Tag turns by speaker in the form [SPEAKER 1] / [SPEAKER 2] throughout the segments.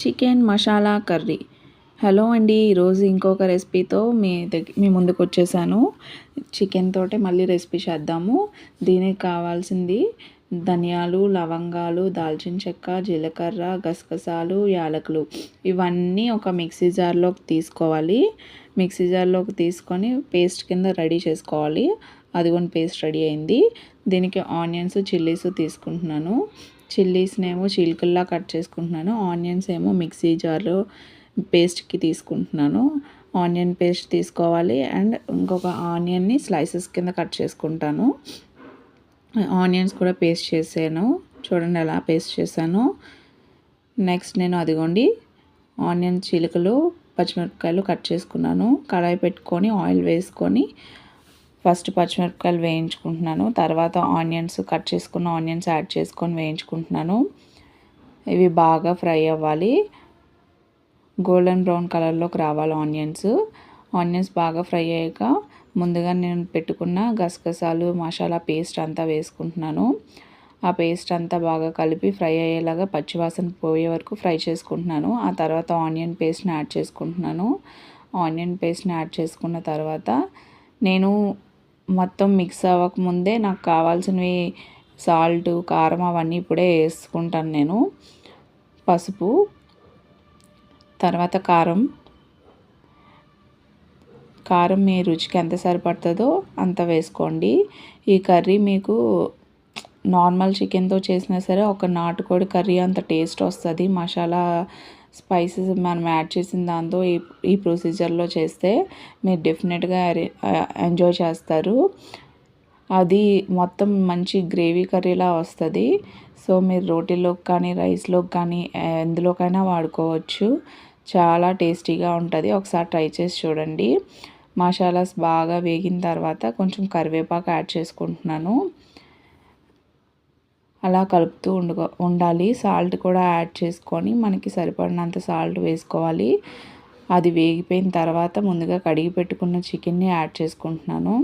[SPEAKER 1] Chicken masala curry. Hello అండి, ఈరోజు ఇంకొక రెసిపీతో మీ ముందుకు వచ్చేసాను. చికెన్ తోటే మళ్ళీ రెసిపీ చేద్దాము. దీనికి కావాల్సింది ధనియాలు, లవంగాలు, దాల్చిన చెక్క, జీలకర్ర, గసగసాలు, యాలకులు. ఇవన్నీ ఒక మిక్సీ జార్లోకి తీసుకోవాలి. మిక్సీ జార్లోకి తీసుకొని పేస్ట్ కింద రెడీ చేసుకోవాలి. అదిగోని పేస్ట్ రెడీ అయింది. దీనికి ఆనియన్స్, చిల్లీస్ తీసుకుంటున్నాను. చిల్లీస్నేమో చీలికల్లా కట్ చేసుకుంటున్నాను. ఆనియన్స్ ఏమో మిక్సీ జార్లో పేస్ట్కి తీసుకుంటున్నాను. ఆనియన్ పేస్ట్ తీసుకోవాలి. అండ్ ఇంకొక ఆనియన్ని స్లైసెస్ కింద కట్ చేసుకుంటాను. ఆనియన్స్ కూడా పేస్ట్ చేసాను. చూడండి ఎలా పేస్ట్ చేశాను. నెక్స్ట్ నేను అదిగోండి ఆనియన్ చీలికలు, పచ్చిమిరపకాయలు కట్ చేసుకున్నాను. కడాయి పెట్టుకొని ఆయిల్ వేసుకొని ఫస్ట్ పచ్చిమిరపకాయలు వేయించుకుంటున్నాను. తర్వాత ఆనియన్స్, కట్ చేసుకున్న ఆనియన్స్ యాడ్ చేసుకొని వేయించుకుంటున్నాను. ఇవి బాగా ఫ్రై అవ్వాలి. గోల్డెన్ బ్రౌన్ కలర్లోకి రావాలి ఆనియన్స్ బాగా ఫ్రై అయ్యాక ముందుగా నేను పెట్టుకున్న గసగసాలు, మసాలా పేస్ట్ అంతా వేసుకుంటున్నాను. ఆ పేస్ట్ అంతా బాగా కలిపి ఫ్రై అయ్యేలాగా పచ్చివాసన పోయే వరకు ఫ్రై చేసుకుంటున్నాను. ఆ తర్వాత ఆనియన్ పేస్ట్ని యాడ్ చేసుకుంటున్నాను. ఆనియన్ పేస్ట్ని యాడ్ చేసుకున్న తర్వాత నేను మొత్తం మిక్స్ అవ్వకముందే నాకు కావాల్సినవి సాల్ట్, కారం అవన్నీ ఇప్పుడే వేసుకుంటాను నేను. పసుపు, తర్వాత కారం మీ రుచికి ఎంత సరిపడుతుందో అంత వేసుకోండి. ఈ కర్రీ మీకు నార్మల్ చికెన్తో చేసినా సరే ఒక నాటుకోడి కర్రీ అంత టేస్ట్ వస్తుంది. మసాలా స్పైసెస్ మనం యాడ్ చేసిన దాంతో ఈ ప్రొసీజర్లో చేస్తే మీరు డెఫినెట్గా ఎంజాయ్ చేస్తారు. అది మొత్తం మంచి గ్రేవీ కర్రీలా వస్తుంది. సో మీరు రోటీలోకి కానీ, రైస్లోకి కానీ ఎందులోకైనా వాడుకోవచ్చు. చాలా టేస్టీగా ఉంటుంది. ఒకసారి ట్రై చేసి చూడండి. మసాలాస్ బాగా వేగిన తర్వాత కొంచెం కరివేపాకు యాడ్ చేసుకుంటున్నాను. అలా కలుపుతూ ఉండాలి. సాల్ట్ కూడా యాడ్ చేసుకొని మనకి సరిపడినంత సాల్ట్ వేసుకోవాలి. అది వేగిపోయిన తర్వాత ముందుగా కడిగి పెట్టుకున్న చికెన్ని యాడ్ చేసుకుంటున్నాను.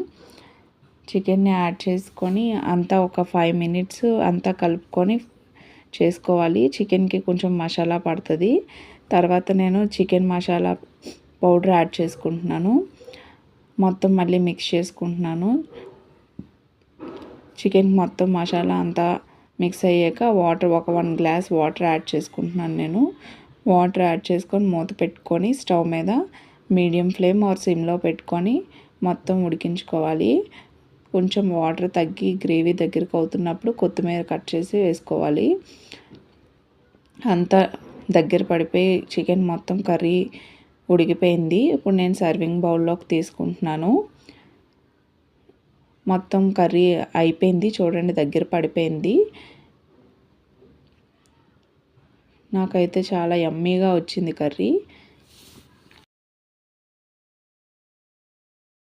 [SPEAKER 1] చికెన్ని యాడ్ చేసుకొని అంతా ఒక 5 మినిట్స్ అంతా కలుపుకొని చేసుకోవాలి. చికెన్కి కొంచెం మసాలా పడుతుంది. తర్వాత నేను చికెన్ మసాలా పౌడర్ యాడ్ చేసుకుంటున్నాను. మొత్తం మళ్ళీ మిక్స్ చేసుకుంటున్నాను. చికెన్ మొత్తం మసాలా అంతా మిక్స్ అయ్యాక ఒక 1 గ్లాస్ వాటర్ యాడ్ చేసుకుంటున్నాను నేను. వాటర్ యాడ్ చేసుకొని మూత పెట్టుకొని స్టవ్ మీద మీడియం ఫ్లేమ్ ఆర్ సిమ్లో పెట్టుకొని మొత్తం ఉడికించుకోవాలి. కొంచెం వాటర్ తగ్గి గ్రేవీ దగ్గరికి అవుతున్నప్పుడు కొత్తిమీర కట్ చేసి వేసుకోవాలి. అంతా దగ్గర పడిపోయి చికెన్ మొత్తం కర్రీ ఉడికిపోయింది. ఇప్పుడు నేను సర్వింగ్ బౌల్లోకి తీసుకుంటున్నాను. మొత్తం కర్రీ అయిపోయింది. చూడండి దగ్గర పడిపోయింది. నాకైతే చాలా యమ్మీగా వచ్చింది కర్రీ.